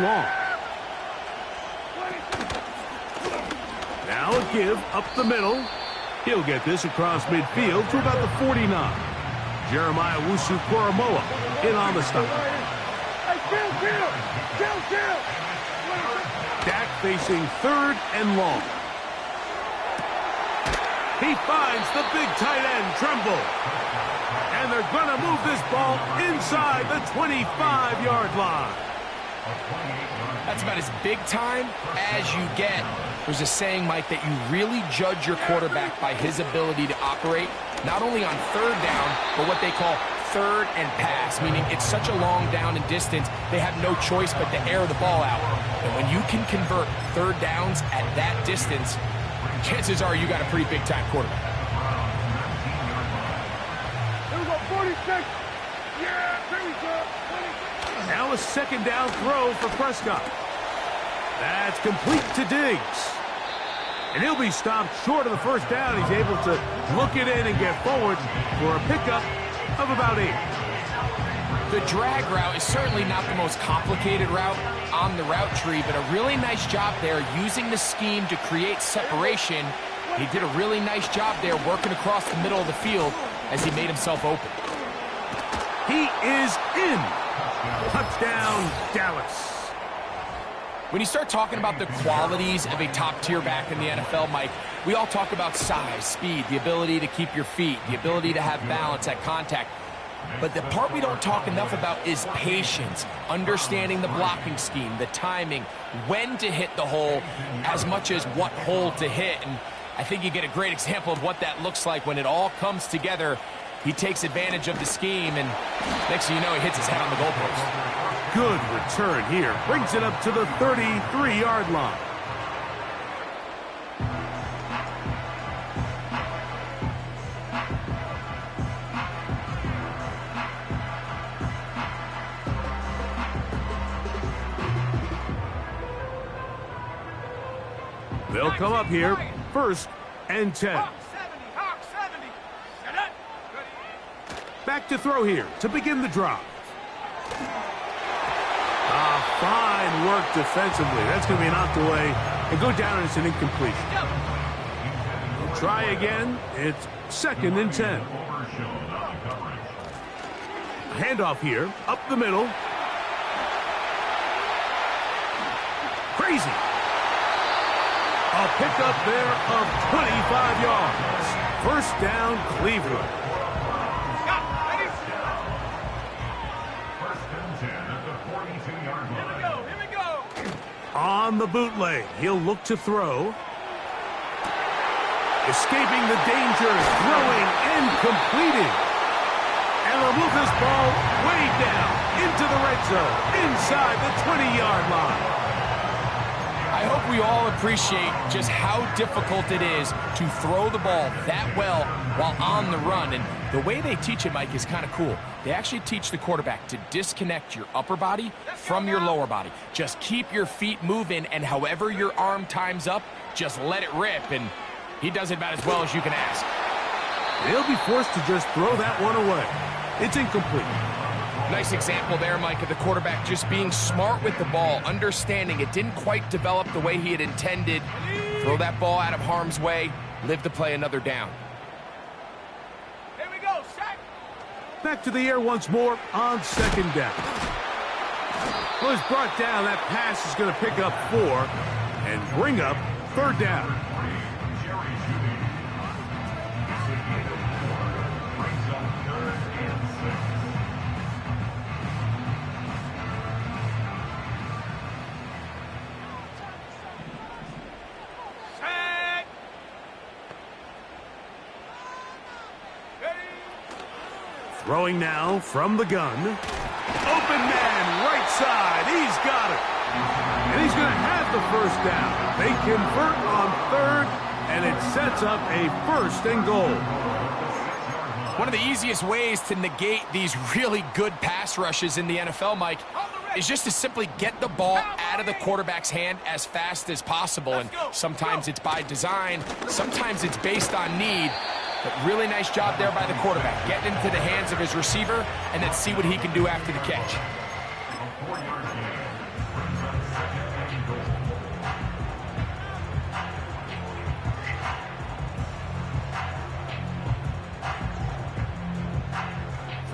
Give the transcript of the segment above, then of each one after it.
long. Now a give up the middle. He'll get this across midfield to about the 49. Jeremiah Owusu-Koramoah in on the stop. Dak facing third and long. He finds the big tight end, Tremble. And they're going to move this ball inside the 25-yard line. That's about as big time as you get. There's a saying, Mike, that you really judge your quarterback by his ability to operate, not only on third down, but what they call third and pass, meaning it's such a long down and distance, they have no choice but to air the ball out. And when you can convert third downs at that distance, chances are you got a pretty big-time quarterback. Here we go, 46. Yeah, there we go. 26. Now a second down throw for Prescott. That's complete to Diggs. And he'll be stopped short of the first down. He's able to look it in and get forward for a pickup of about 8. The drag route is certainly not the most complicated route on the route tree, but a really nice job there using the scheme to create separation. He did a really nice job there working across the middle of the field as he made himself open. He is in. Touchdown, Dallas. When you start talking about the qualities of a top-tier back in the NFL, Mike, we all talk about size, speed, the ability to keep your feet, the ability to have balance at contact. But the part we don't talk enough about is patience, understanding the blocking scheme, the timing, when to hit the hole, as much as what hole to hit. And I think you get a great example of what that looks like when it all comes together. He takes advantage of the scheme, and next thing you know, he hits his head on the goalpost. Good return here. Brings it up to the 33-yard line. They'll come up here, 1st and 10. Back to throw here to begin the drive. Fine work defensively. That's going to be knocked away and go down as an incompletion. We'll try again. It's 2nd and 10. Handoff here, up the middle. Crazy. A pickup there of 25 yards. 1st down, Cleveland. On the bootleg, he'll look to throw. Escaping the danger, throwing and completing. And they'll move this ball way down into the red zone, inside the 20-yard line. I hope we all appreciate just how difficult it is to throw the ball that well while on the run. And the way they teach it, Mike, is kind of cool. They actually teach the quarterback to disconnect your upper body from your lower body. Just keep your feet moving, and however your arm times up, just let it rip. And he does it about as well as you can ask. They'll be forced to just throw that one away. It's incomplete. Nice example there, Mike, of the quarterback just being smart with the ball, understanding it didn't quite develop the way he had intended. Throw that ball out of harm's way, live to play another down. Here we go, set. Back to the air once more on 2nd down. Well, he's brought down. That pass is going to pick up 4 and bring up 3rd down. Throwing now from the gun. Open man, right side. He's got it. And he's going to have the 1st down. They convert on 3rd, and it sets up a 1st and goal. One of the easiest ways to negate these really good pass rushes in the NFL, Mike, is just to simply get the ball out of the quarterback's hand as fast as possible. And sometimes it's by design, sometimes it's based on need. But really nice job there by the quarterback, getting into the hands of his receiver, and then see what he can do after the catch.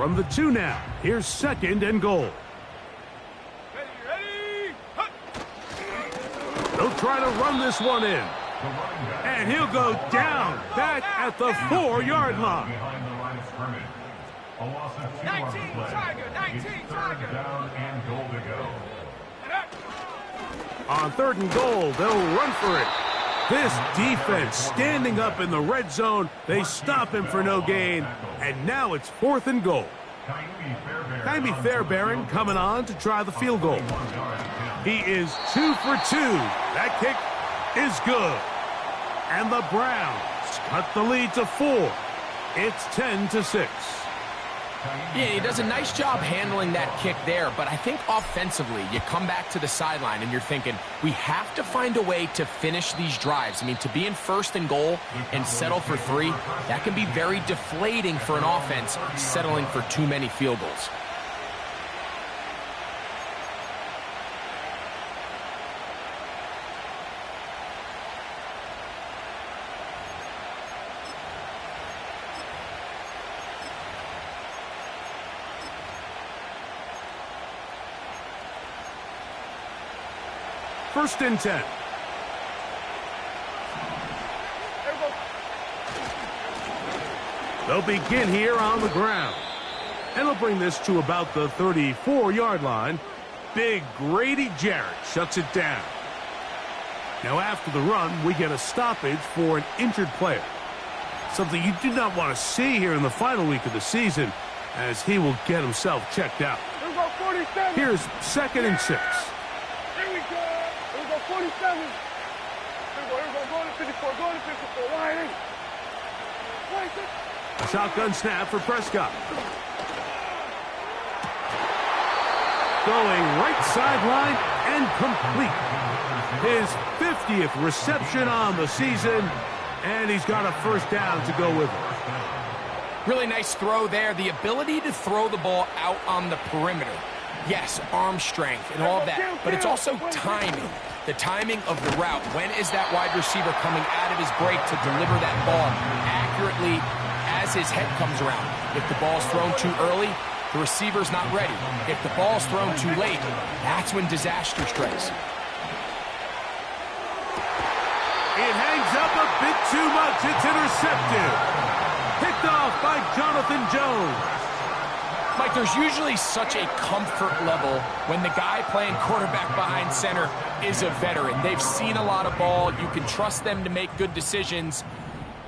from the 2 now. Here's 2nd and goal. Ready? They'll try to run this one in. And he'll go down back at the 4-yard line. Behind the line of scrimmage. A loss of 2 on the play. 19 Third down and goal to go. On 3rd and goal, they'll run for it. This defense standing up in the red zone. They stop him for no gain. And now it's 4th and goal. Ka'imi Fairbairn coming on to try the field goal. He is 2 for 2. That kick is good. And the Browns cut the lead to 4. It's 10-6. Yeah, he does a nice job handling that kick there, but I think offensively, you come back to the sideline and you're thinking, we have to find a way to finish these drives. I mean, to be in 1st and goal and settle for 3, that can be very deflating for an offense settling for too many field goals. First and 10. They'll begin here on the ground. And they'll bring this to about the 34-yard line. Big Grady Jarrett shuts it down. Now after the run, we get a stoppage for an injured player. Something you do not want to see here in the final week of the season, as he will get himself checked out. Here's 2nd and 6. Here we go. Here we go, 47. Here we go, go to 54, go to 54. Line in. A shotgun snap for Prescott. Going right sideline and complete. His 50th reception on the season, and he's got a first down to go with it. Really nice throw there. The ability to throw the ball out on the perimeter. Yes, arm strength and all of that, but it's also timing. The timing of the route. When is that wide receiver coming out of his break to deliver that ball accurately as his head comes around? If the ball's thrown too early, the receiver's not ready. If the ball's thrown too late, that's when disaster strikes. It hangs up a bit too much. It's intercepted. Picked off by Jonathan Jones. Mike, there's usually such a comfort level when the guy playing quarterback behind center is a veteran. They've seen a lot of ball. You can trust them to make good decisions.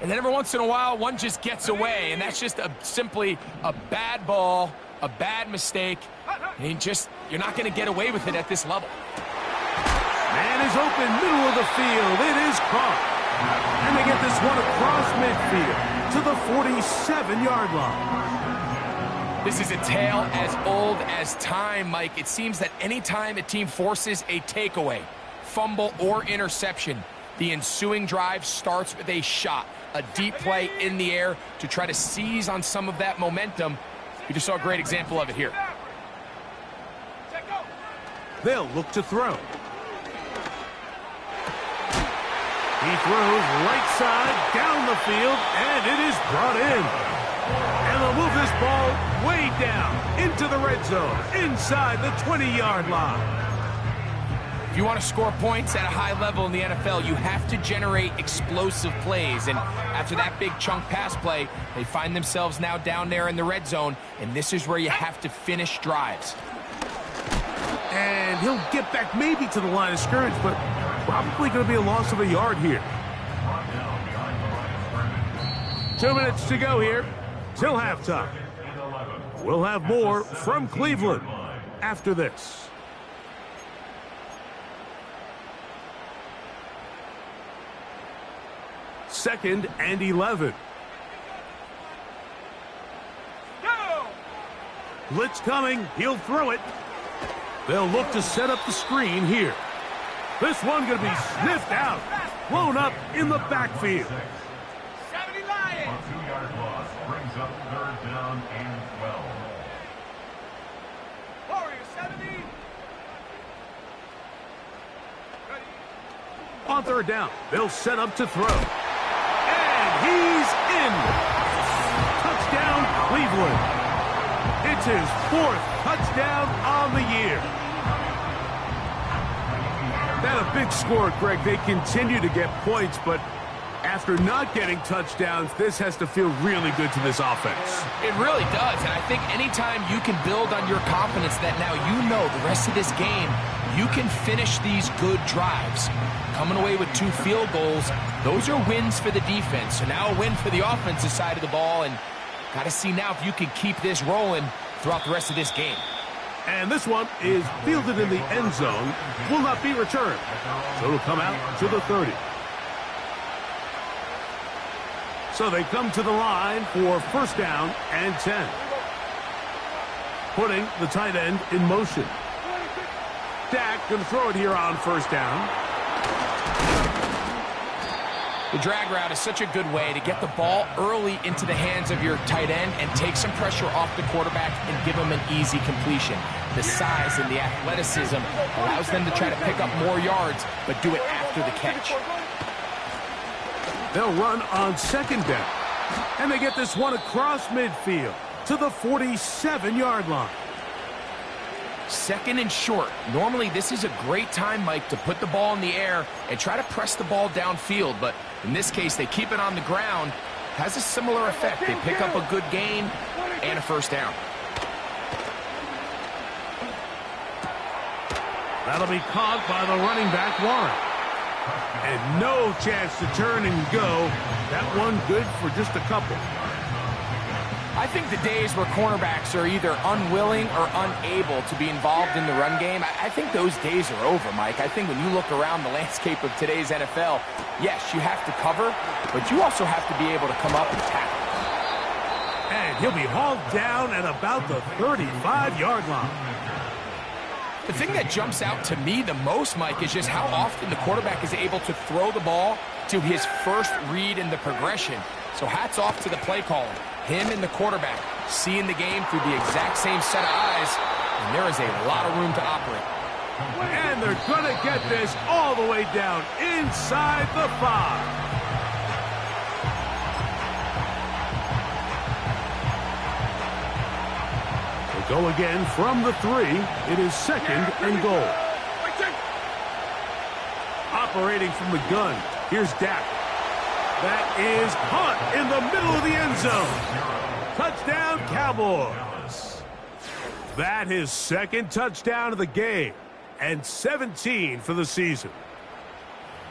And then every once in a while, one just gets away, and that's just simply a bad ball, a bad mistake. And you're not going to get away with it at this level. Man is open, middle of the field. It is caught. And they get this one across midfield to the 47-yard line. This is a tale as old as time, Mike. It seems that anytime a team forces a takeaway, fumble, or interception, the ensuing drive starts with a shot, a deep play in the air to try to seize on some of that momentum. We just saw a great example of it here. They'll look to throw. He throws right side down the field, and it is brought in. And they'll move this ball way down into the red zone, inside the 20-yard line. If you want to score points at a high level in the NFL, you have to generate explosive plays. And after that big chunk pass play, they find themselves now down there in the red zone, and this is where you have to finish drives. And he'll get back maybe to the line of scrimmage, but probably going to be a loss of a yard here. 2 minutes to go here till halftime. We'll have more from Cleveland after this. Second and 11. Blitz coming. He'll throw it. They'll look to set up the screen here. This one going to be sniffed out. Blown up in the backfield. 70 Lions. A 2-yard loss brings up third down and 12. Warriors 70. Ready. On third down, they'll set up to throw. And he's in. Touchdown, Cleveland. That's his 4th touchdown on the year. That a big score, Greg. They continue to get points, but after not getting touchdowns, this has to feel really good to this offense. It really does, and I think anytime you can build on your confidence that now you know the rest of this game, you can finish these good drives. Coming away with 2 field goals, those are wins for the defense. So now a win for the offensive side of the ball, and got to see now if you can keep this rolling throughout the rest of this game. And this one is fielded in the end zone, will not be returned. So it'll come out to the 30. So they come to the line for 1st down and 10. Putting the tight end in motion. Dak going to throw it here on 1st down. The drag route is such a good way to get the ball early into the hands of your tight end and take some pressure off the quarterback and give him an easy completion. The size and the athleticism allows them to try to pick up more yards, but do it after the catch. They'll run on 2nd down. And they get this one across midfield to the 47-yard line. 2nd and short. Normally, this is a great time, Mike, to put the ball in the air and try to press the ball downfield. But in this case, they keep it on the ground. Has a similar effect. They pick up a good gain and a 1st down. That'll be caught by the running back, Warren. And no chance to turn and go. That one good for just a couple. I think the days where cornerbacks are either unwilling or unable to be involved in the run game, I think those days are over, Mike. I think when you look around the landscape of today's NFL, yes, you have to cover, but you also have to be able to come up and tackle. And he'll be hauled down at about the 35-yard line. The thing that jumps out to me the most, Mike, is just how often the quarterback is able to throw the ball to his first read in the progression. So hats off to the play caller. Him and the quarterback seeing the game through the exact same set of eyes, and there is a lot of room to operate. And they're going to get this all the way down inside the 5. They go again from the 3. It is 2nd and goal. Operating from the gun, here's Dak. That is caught in the middle of the end zone. Touchdown, Cowboys. That is 2nd touchdown of the game and 17 for the season.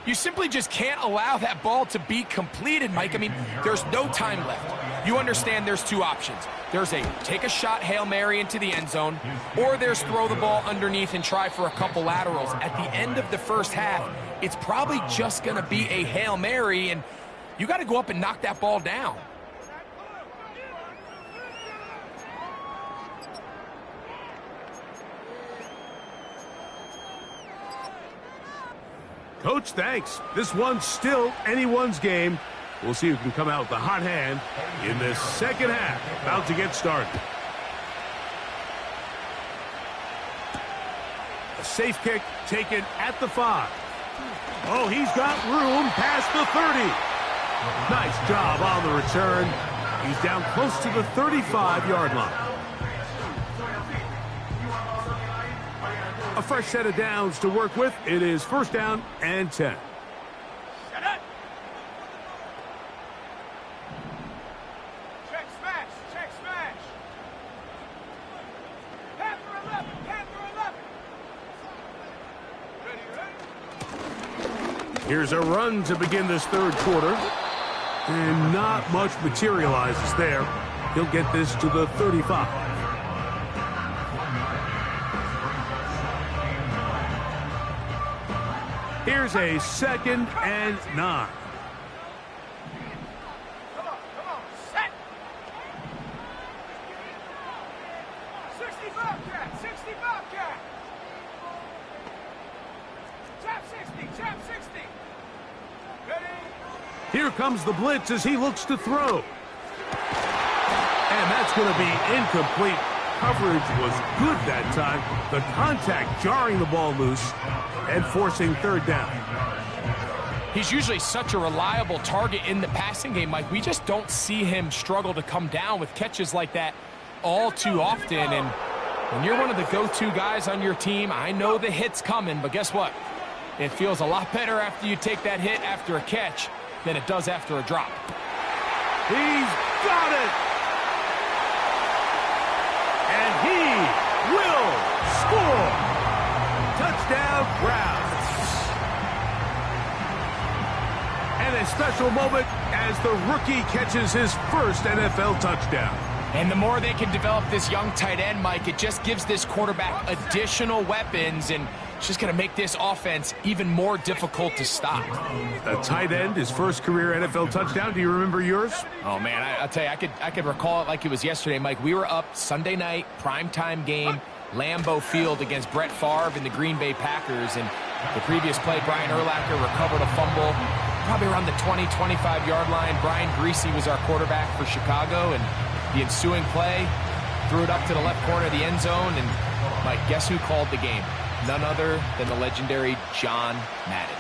You simply just can't allow that ball to be completed, Mike. I mean, there's no time left. You understand there's 2 options. There's a take a shot Hail Mary into the end zone, or there's throw the ball underneath and try for a couple laterals. At the end of the first half, it's probably just going to be a Hail Mary, and you got to go up and knock that ball down. Coach, thanks. This one's still anyone's game. We'll see who can come out with the hot hand in this 2nd half. About to get started. A safe kick taken at the 5. Oh, he's got room past the 30. Nice job on the return. He's down close to the 35-yard line. A fresh set of downs to work with. It is 1st down and 10. Check smash, check smash. Panther 11, Panther 11. Ready, ready? Here's a run to begin this 3rd quarter. And not much materializes there. He'll get this to the 35. Here's a 2nd and 9. Come on, set. 65 cat, 65 cat. Tap 60, tap 60. Ready? Here comes the blitz as he looks to throw. And that's going to be incomplete. Coverage was good that time. The contact jarring the ball loose and forcing 3rd down. He's usually such a reliable target in the passing game, Mike. We just don't see him struggle to come down with catches like that. all too often. And when you're one of the go-to guys on your team, I know the hit's coming, but guess what? It feels a lot better after you take that hit after a catch than it does after a drop. He's got it! And he will score! Touchdown, Browns! And a special moment as the rookie catches his first NFL touchdown. And the more they can develop this young tight end, Mike, it just gives this quarterback additional weapons, and it's just going to make this offense even more difficult to stop. A tight end, his first career NFL touchdown. Do you remember yours? Oh, man, I'll tell you, I could recall it like it was yesterday, Mike. We were up Sunday night, primetime game, Lambeau Field against Brett Favre and the Green Bay Packers. And the previous play, Brian Urlacher recovered a fumble, probably around the 20, 25-yard line. Brian Greasy was our quarterback for Chicago, and the ensuing play, threw it up to the left corner of the end zone, and Mike, guess who called the game? None other than the legendary John Madden.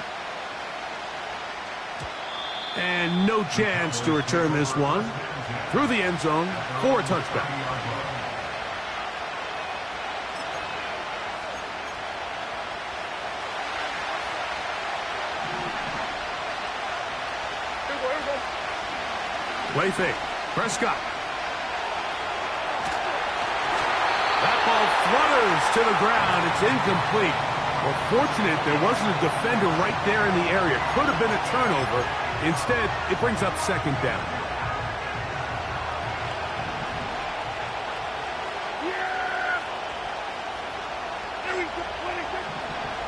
And no chance to return this one. Through the end zone for a touchback. Play fake. Prescott. That ball flutters to the ground. It's incomplete. Well, fortunate there wasn't a defender right there in the area. Could have been a turnover. Instead, it brings up second down.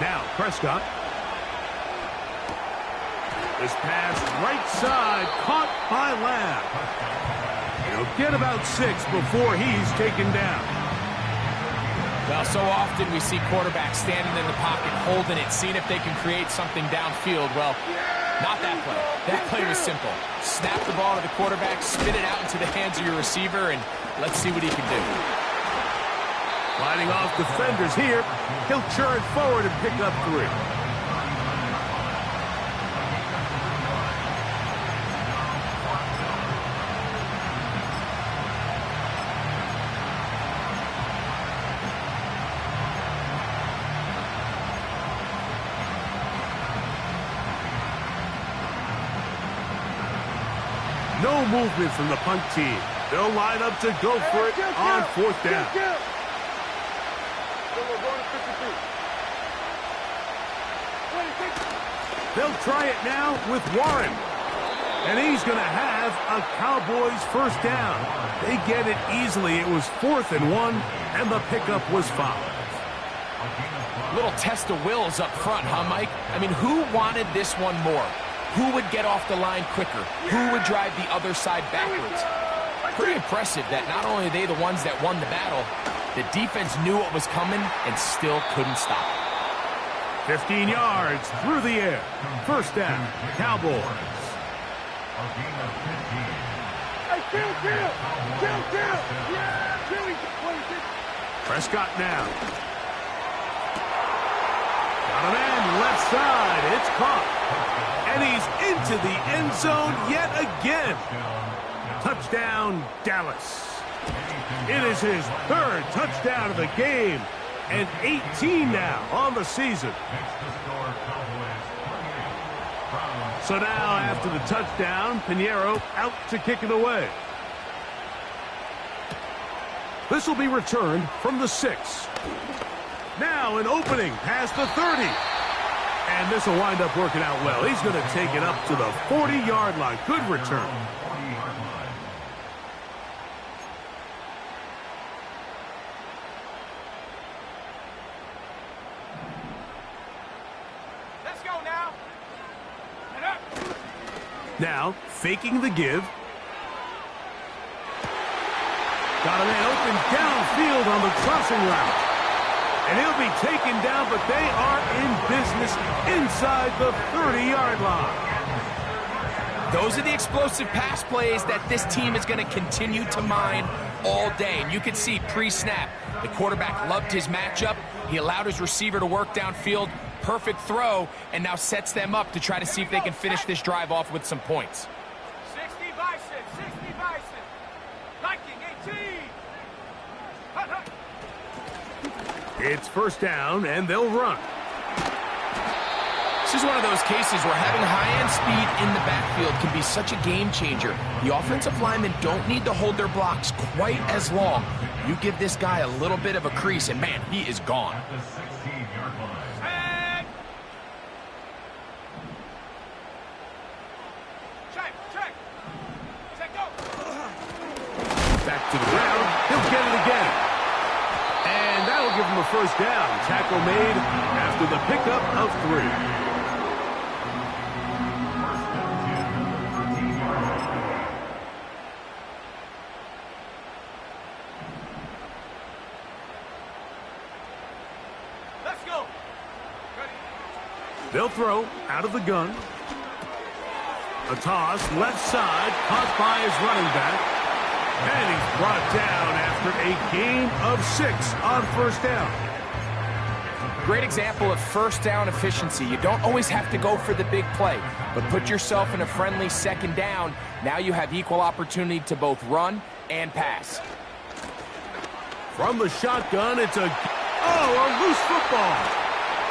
Now, Prescott. This pass right side, caught by Lamb. He'll get about 6 before he's taken down. Well, so often we see quarterbacks standing in the pocket, holding it, seeing if they can create something downfield. Well, not that play. That play was simple. Snap the ball to the quarterback, spin it out into the hands of your receiver, and let's see what he can do. Lining off defenders here. He'll churn forward and pick up 3. No movement from the punt team. They'll line up to go for it on 4th down. They'll try it now with Warren. And he's going to have a Cowboys first down. They get it easily. It was 4th and 1, and the pickup was 5. Little test of wills up front, huh, Mike? I mean, who wanted this one more? Who would get off the line quicker? Who would drive the other side backwards? Pretty impressive that not only are they the ones that won the battle, the defense knew what was coming and still couldn't stop it. 15 yards through the air. First down, Cowboys. Prescott now. Got a man left side. It's caught. And he's into the end zone yet again. Touchdown, Dallas. It is his 3rd touchdown of the game. And 18 now on the season. So now after the touchdown, Pinheiro out to kick it away. This will be returned from the 6. Now an opening past the 30. And this will wind up working out well. He's going to take it up to the 40-yard line. Good return. Let's go now. Now, faking the give. Got a man open downfield on the crossing route. And he'll be taken down, but they are in business inside the 30-yard line. Those are the explosive pass plays that this team is going to continue to mine all day. And you can see pre-snap, the quarterback loved his matchup. He allowed his receiver to work downfield. Perfect throw, and now sets them up to try to see if they can finish this drive off with some points. 60 Bison, 60 Bison. Viking 18. It's first down, and they'll run. This is one of those cases where having high-end speed in the backfield can be such a game changer. The offensive linemen don't need to hold their blocks quite as long. You give this guy a little bit of a crease, and man, he is gone. At the 16-yard line. Back to the ground. He'll get it again. And that'll give him a first down. Tackle made after the pickup of 3. They'll throw out of the gun. A toss, left side, caught by his running back. And he's brought down after a gain of 6 on first down. Great example of first down efficiency. You don't always have to go for the big play, but put yourself in a friendly second down. Now you have equal opportunity to both run and pass. From the shotgun, it's a loose football.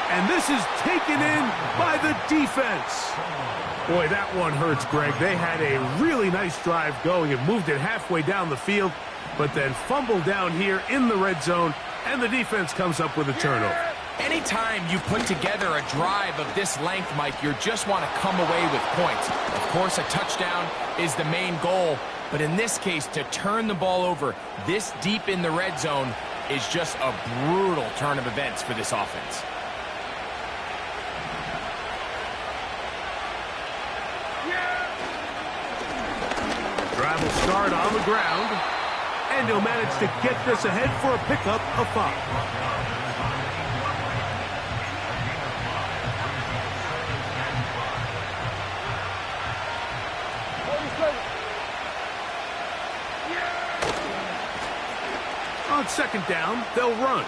And this is taken in by the defense. Boy, that one hurts, Greg. They had a really nice drive going and moved it halfway down the field, but then fumbled down here in the red zone, and the defense comes up with a turnover. Anytime you put together a drive of this length, Mike, you just want to come away with points. Of course, a touchdown is the main goal, but in this case, to turn the ball over this deep in the red zone is just a brutal turn of events for this offense. Drive will start on the ground, and he'll manage to get this ahead for a pickup of 5. On second down, they'll run.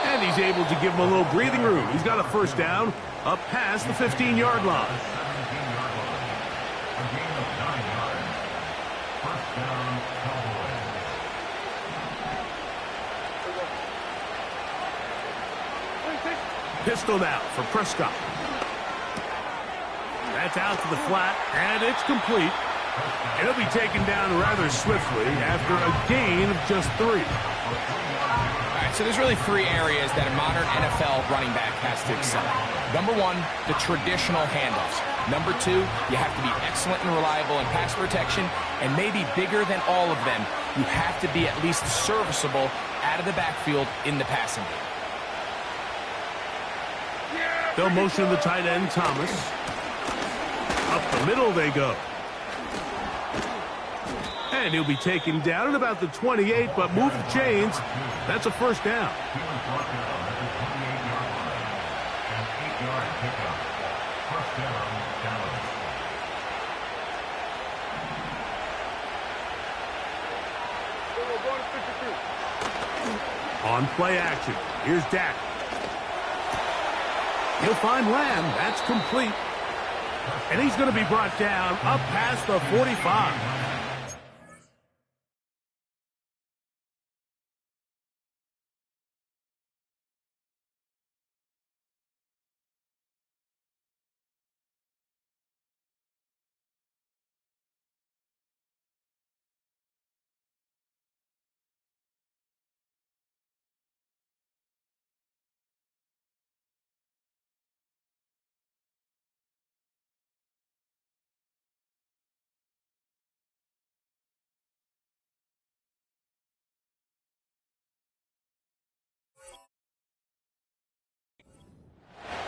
And he's able to give him a little breathing room. He's got a first down up past the 15-yard line. Pistol now for Prescott. That's out to the flat, and it's complete. And he'll be taken down rather swiftly after a gain of just 3. All right, so there's really 3 areas that a modern NFL running back has to excel. Number 1, the traditional handoffs. Number 2, you have to be excellent and reliable in pass protection, and maybe bigger than all of them, you have to be at least serviceable out of the backfield in the passing game. They'll motion the tight end, Thomas. Up the middle they go. And he'll be taken down at about the 28, but move the chains. That's a first down. On play action, here's Dak. He'll find Lamb. That's complete. And he's going to be brought down up past the 45.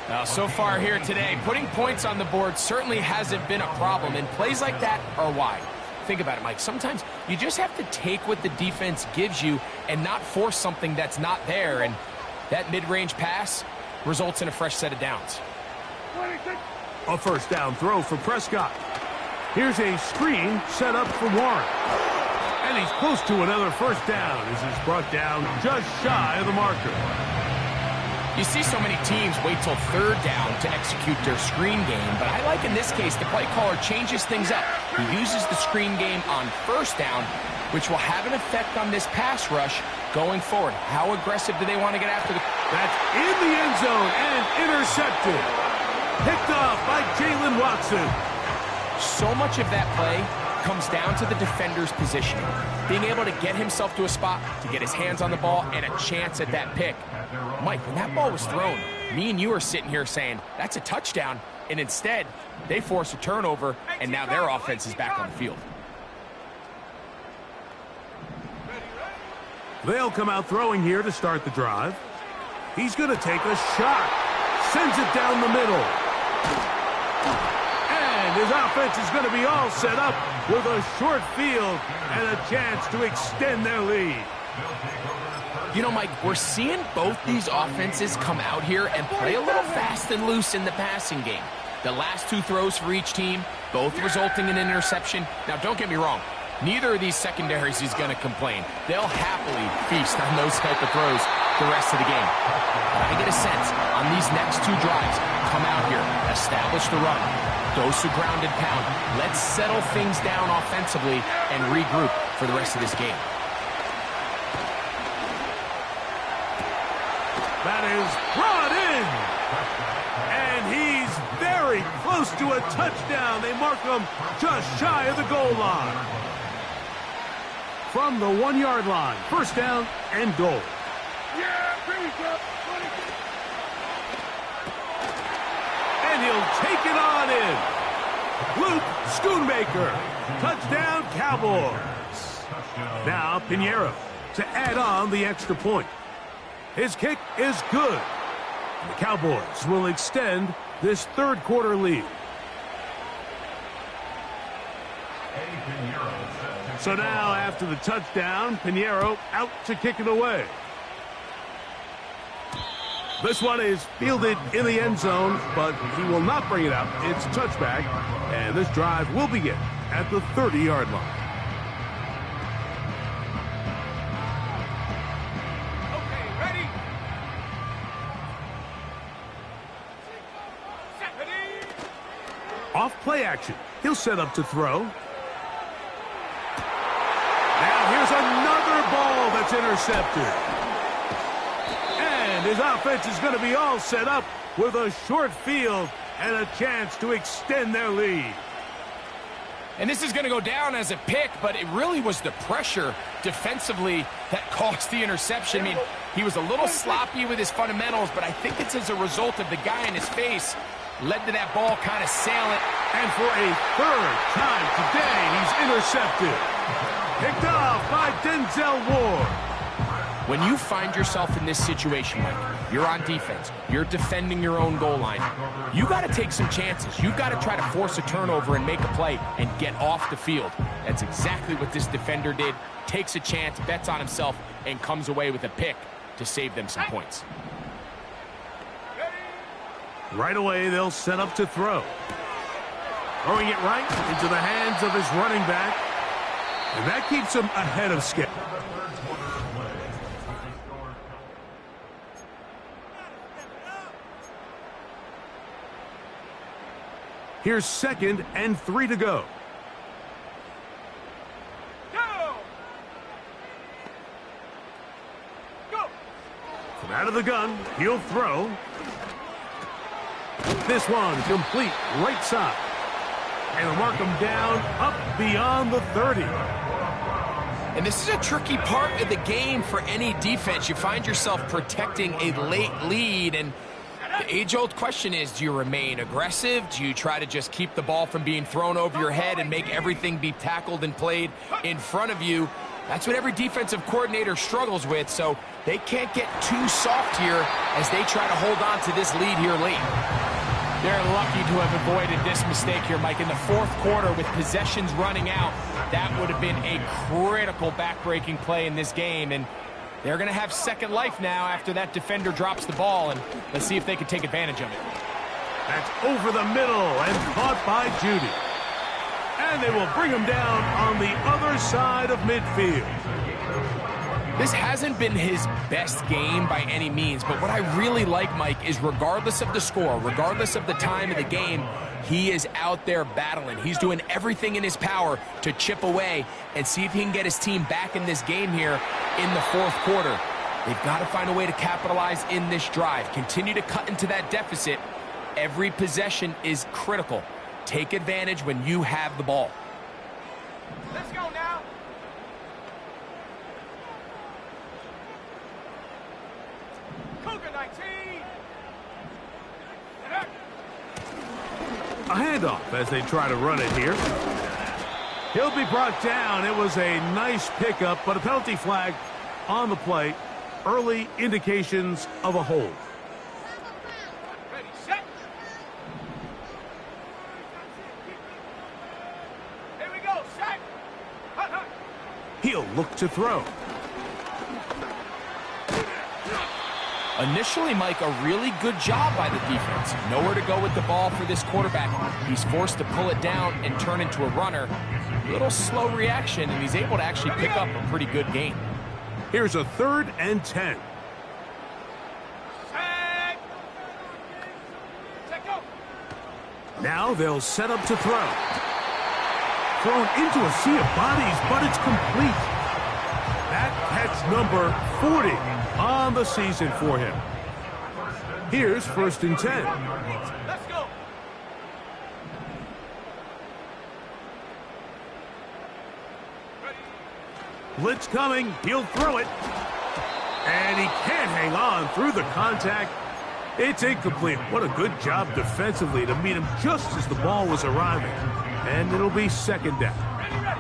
Now, so far here today, putting points on the board certainly hasn't been a problem, and plays like that are why. Think about it, Mike. Sometimes you just have to take what the defense gives you and not force something that's not there, and that mid-range pass results in a fresh set of downs. A first down throw for Prescott. Here's a screen set up for Warren. And he's close to another first down as he's brought down just shy of the marker. You see so many teams wait till third down to execute their screen game, but I like in this case the play caller changes things up. He uses the screen game on first down which will have an effect on this pass rush going forward. How aggressive do they want to get after the... That's in the end zone and intercepted. Picked off by Jalen Watson. So much of that play comes down to the defender's positioning. Being able to get himself to a spot, to get his hands on the ball, and a chance at that pick. Mike, when that ball was thrown, me and you are sitting here saying, that's a touchdown. And instead, they force a turnover, and now their offense is back on the field. They'll come out throwing here to start the drive. He's going to take a shot. Sends it down the middle. And his offense is going to be all set up with a short field and a chance to extend their lead. You know, Mike, we're seeing both these offenses come out here and play a little fast and loose in the passing game. The last two throws for each team, both resulting in an interception. Now, don't get me wrong. Neither of these secondaries is going to complain. They'll happily feast on those type of throws the rest of the game. But I get a sense on these next two drives, come out here, establish the run, dose of ground and pound. Let's settle things down offensively and regroup for the rest of this game. That is brought in. And he's very close to a touchdown. They mark him just shy of the goal line. From the 1-yard line, first down and goal. Yeah, here we go. And he'll take it on in. Luke Schoonmaker. Touchdown, Cowboys. Now Pinheiro to add on the extra point. His kick is good. The Cowboys will extend this third quarter lead. So now, after the touchdown, Pinheiro out to kick it away. This one is fielded in the end zone, but he will not bring it out. It's touchback, and this drive will begin at the 30-yard line. Okay, ready? Off play action. He'll set up to throw. Now here's another ball that's intercepted. And his offense is going to be all set up with a short field and a chance to extend their lead. And this is going to go down as a pick, but it really was the pressure defensively that caused the interception. I mean, he was a little sloppy with his fundamentals, but I think it's as a result of the guy in his face led to that ball kind of sailing. And for a third time today, he's intercepted. Picked off by Denzel Ward. When you find yourself in this situation, Mike, you're on defense, you're defending your own goal line, you got to take some chances. You've got to try to force a turnover and make a play and get off the field. That's exactly what this defender did. Takes a chance, bets on himself, and comes away with a pick to save them some points. Right away, they'll set up to throw. Throwing it right into the hands of his running back. And that keeps him ahead of schedule. Here's 2nd and 3 to go. Go! From out of the gun, he'll throw. This one complete right side. And they'll mark him down up beyond the 30. And this is a tricky part of the game for any defense. You find yourself protecting a late lead, and the age-old question is, do you remain aggressive? Do you try to just keep the ball from being thrown over your head and make everything be tackled and played in front of you? That's what every defensive coordinator struggles with, so they can't get too soft here as they try to hold on to this lead here late. They're lucky to have avoided this mistake here, Mike. In the fourth quarter, with possessions running out, that would have been a critical back-breaking play in this game, and they're going to have second life now after that defender drops the ball, and let's see if they can take advantage of it. That's over the middle and caught by Judy. And they will bring him down on the other side of midfield. This hasn't been his best game by any means, but what I really like, Mike, is regardless of the score, regardless of the time of the game, he is out there battling. He's doing everything in his power to chip away and see if he can get his team back in this game here in the fourth quarter. They've got to find a way to capitalize in this drive. Continue to cut into that deficit. Every possession is critical. Take advantage when you have the ball. Let's go now. Cougar 19. A handoff as they try to run it here. He'll be brought down. It was a nice pickup, but a penalty flag on the play. Early indications of a hold. Ready, set. Here we go, set. Hut, hut. He'll look to throw. Initially, Mike, a really good job by the defense. Nowhere to go with the ball for this quarterback. He's forced to pull it down and turn into a runner. A little slow reaction, and he's able to actually pick up a pretty good gain. Here's a 3rd and 10. Set. Set, go. Now they'll set up to throw. Thrown into a sea of bodies, but it's complete. That catch number 40 on the season for him. Here's 1st and 10. Let's go. Blitz coming. He'll throw it. And he can't hang on through the contact. It's incomplete. What a good job defensively to meet him just as the ball was arriving. And it'll be 2nd down. Ready, ready.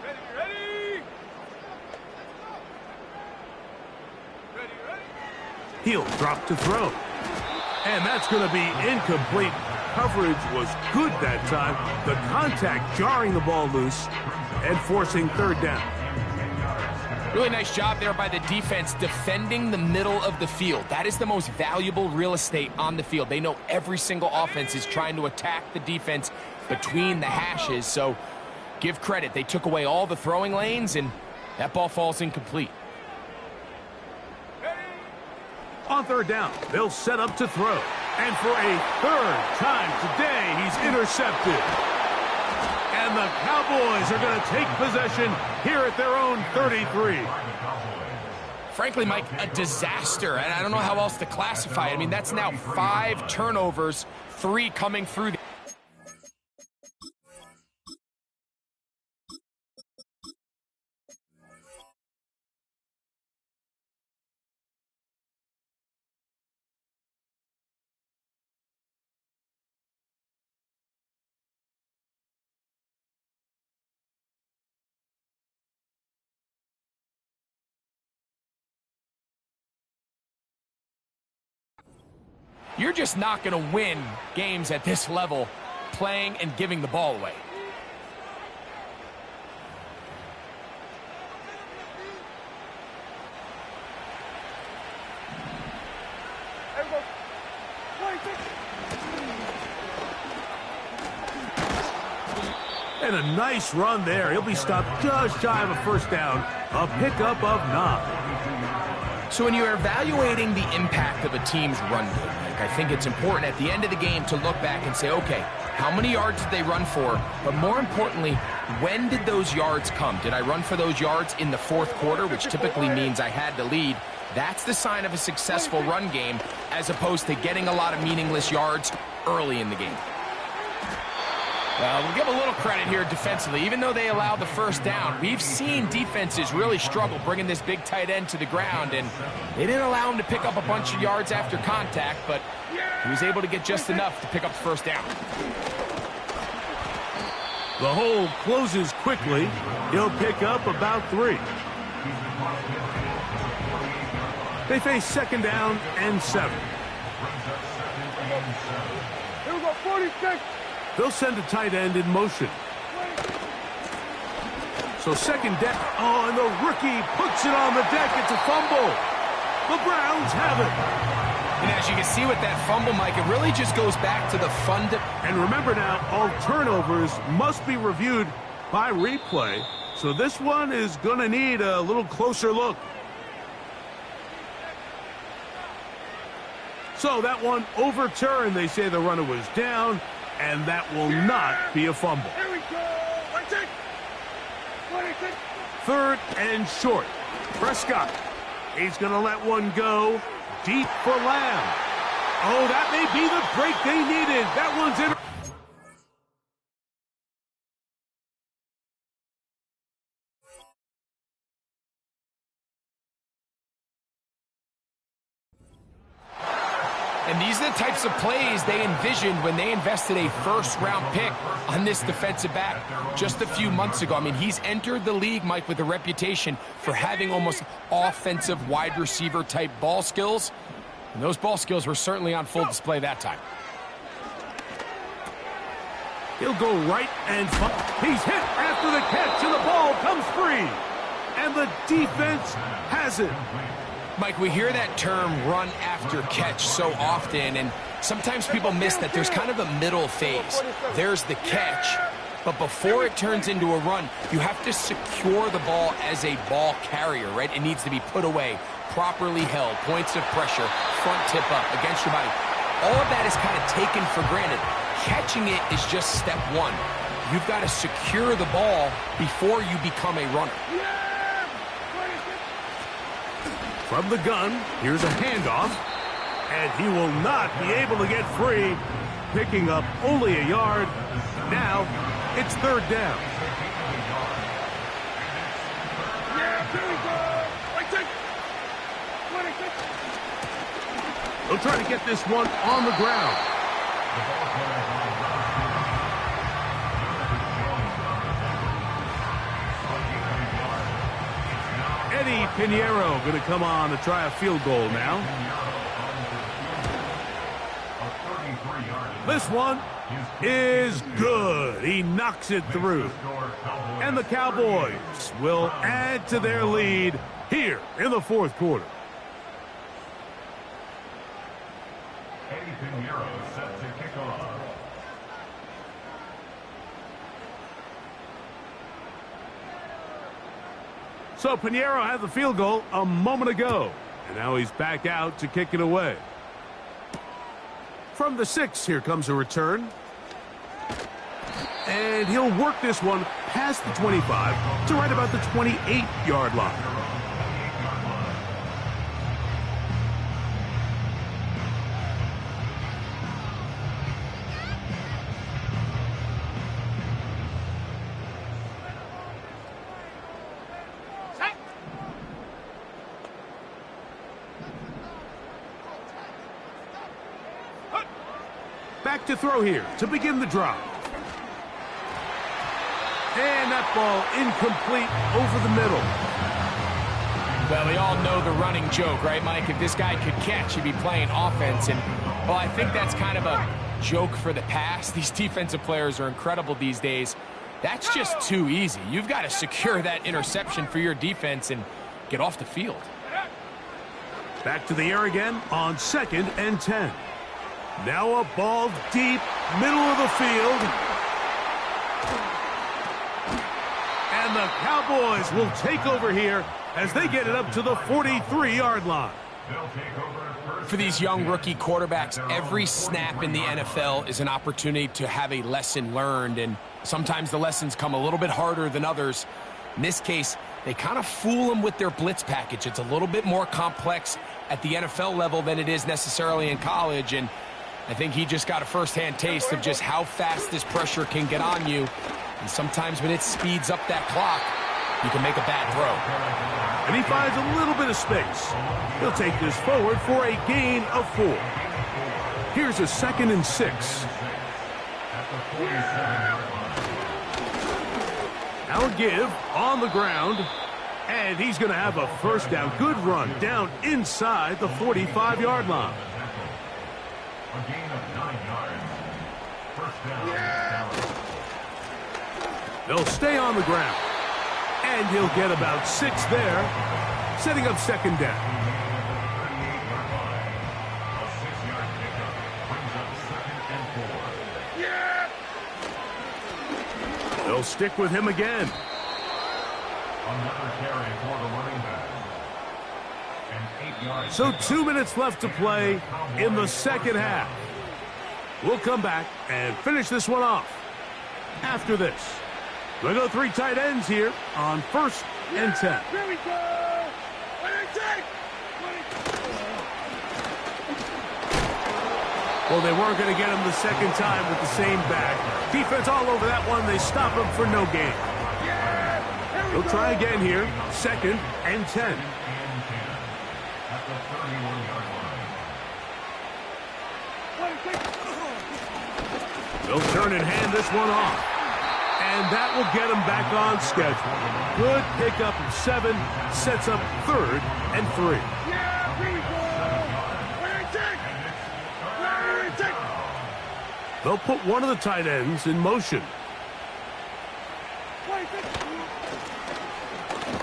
Ready, ready. Ready, ready. He'll drop to throw. And that's going to be incomplete. Coverage was good that time. The contact jarring the ball loose and forcing 3rd down. Really nice job there by the defense defending the middle of the field. That is the most valuable real estate on the field. They know every single offense is trying to attack the defense between the hashes, so give credit. They took away all the throwing lanes, and that ball falls incomplete. On 3rd down, they'll set up to throw. And for a 3rd time today, he's intercepted. And the Cowboys are going to take possession here at their own 33. Frankly, Mike, a disaster. And I don't know how else to classify it. I mean, that's now 5 turnovers, 3 coming through. You're just not going to win games at this level playing and giving the ball away. Here we go. 26. And a nice run there. He'll be stopped just shy of a 1st down. A pickup of 9. So when you're evaluating the impact of a team's run game, I think it's important at the end of the game to look back and say, okay, how many yards did they run for? But more importantly, when did those yards come? Did I run for those yards in the 4th quarter, which typically means I had to lead? That's the sign of a successful run game, as opposed to getting a lot of meaningless yards early in the game. Well, we'll give a little credit here defensively. Even though they allowed the 1st down, we've seen defenses really struggle bringing this big tight end to the ground, and they didn't allow him to pick up a bunch of yards after contact, but he was able to get just enough to pick up the 1st down. The hole closes quickly. He'll pick up about 3. They face 2nd down and 7. Here we go, 46. They'll send a tight end in motion. So 2nd down. Oh, and the rookie puts it on the deck. It's a fumble. The Browns have it. And as you can see with that fumble, Mike, it really just goes back to the And remember now, all turnovers must be reviewed by replay, so this one is going to need a little closer look. So that one overturned. They say the runner was down, and that will not be a fumble. Here we go. Right take. 26. Third and short. Prescott. He's going to let one go. Deep for Lamb. Oh, that may be the break they needed. That one's in. And these are the types of plays they envisioned when they invested a first-round pick on this defensive back just a few months ago. I mean, he's entered the league, Mike, with a reputation for having almost offensive wide receiver-type ball skills. And those ball skills were certainly on full display that time. He'll go right and he's hit after the catch, and the ball comes free. And the defense has it. Mike, we hear that term run after catch so often, and sometimes people miss that there's kind of a middle phase. There's the catch, but before it turns into a run, you have to secure the ball as a ball carrier, right? It needs to be put away, properly held, points of pressure, front tip up against your body. All of that is kind of taken for granted. Catching it is just step one. You've got to secure the ball before you become a runner. From the gun, here's a handoff, and he will not be able to get free, picking up only a yard. Now, it's third down. Yeah, here we go. Right take. 26. They'll try to get this one on the ground. Eddie Pinheiro going to come on to try a field goal now. This one is good. He knocks it through. And the Cowboys will add to their lead here in the fourth quarter. Eddie Pinheiro set to kick off. So Pinheiro had the field goal a moment ago, and now he's back out to kick it away. From the 6, here comes a return. And he'll work this one past the 25 to right about the 28-yard line. Back to throw here to begin the drive. And that ball incomplete over the middle. Well, we all know the running joke, right, Mike? If this guy could catch, he'd be playing offense. And, well, I think that's kind of a joke for the past. These defensive players are incredible these days. That's just too easy. You've got to secure that interception for your defense and get off the field. Back to the air again on 2nd and 10. Now a ball deep, middle of the field. And the Cowboys will take over here as they get it up to the 43-yard line. For these young rookie quarterbacks, every snap in the NFL is an opportunity to have a lesson learned, and sometimes the lessons come a little bit harder than others. In this case, they kind of fool them with their blitz package. It's a little bit more complex at the NFL level than it is necessarily in college, and I think he just got a first-hand taste of just how fast this pressure can get on you. And sometimes when it speeds up that clock, you can make a bad throw. And he finds a little bit of space. He'll take this forward for a gain of 4. Here's a 2nd and 6. Now a give on the ground. And he's going to have a first down. Good run down inside the 45-yard line. A gain of 9 yards. First down. They'll stay on the ground. And he'll get about 6 there, setting up 2nd down. A 6-yard pickup brings up 2nd and 4. They'll They'll stick with him again. Another carry for the running back. And 8 yards. So 2 minutes left to play in the second half. We'll come back and finish this one off after this. We'll go 3 tight ends here on 1st and 10. Here we go. Well, they weren't going to get him the second time with the same back. Defense all over that one. They stop him for no gain. They'll try again here. 2nd and 10. At the 31-yard line. They'll turn and hand this one off. And that will get him back on schedule. Good pickup of 7. Sets up 3rd and 3. They'll put one of the tight ends in motion.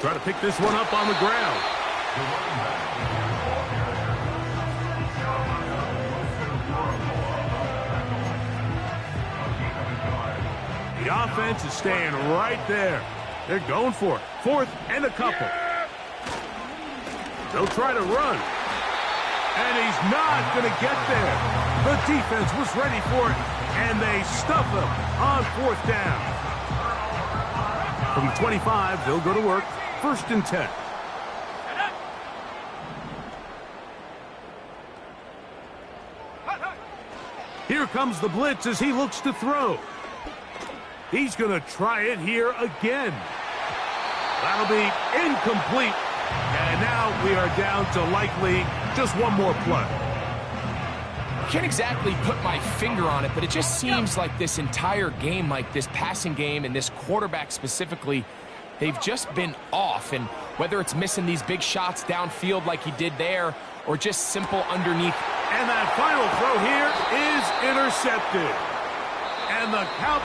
Try to pick this one up on the ground. The offense is staying right there. They're going for it. 4th and a couple. They'll try to run. And he's not going to get there. The defense was ready for it, and they stuff him on 4th down. From the 25, they'll go to work. 1st and 10. Here comes the blitz as he looks to throw. He's going to try it here again. That'll be incomplete. And now we are down to likely just one more play. Can't exactly put my finger on it, but it just seems like this entire game, like this passing game and this quarterback specifically, they've just been off. And whether it's missing these big shots downfield like he did there or just simple underneath. And that final throw here is intercepted. And the Cowboys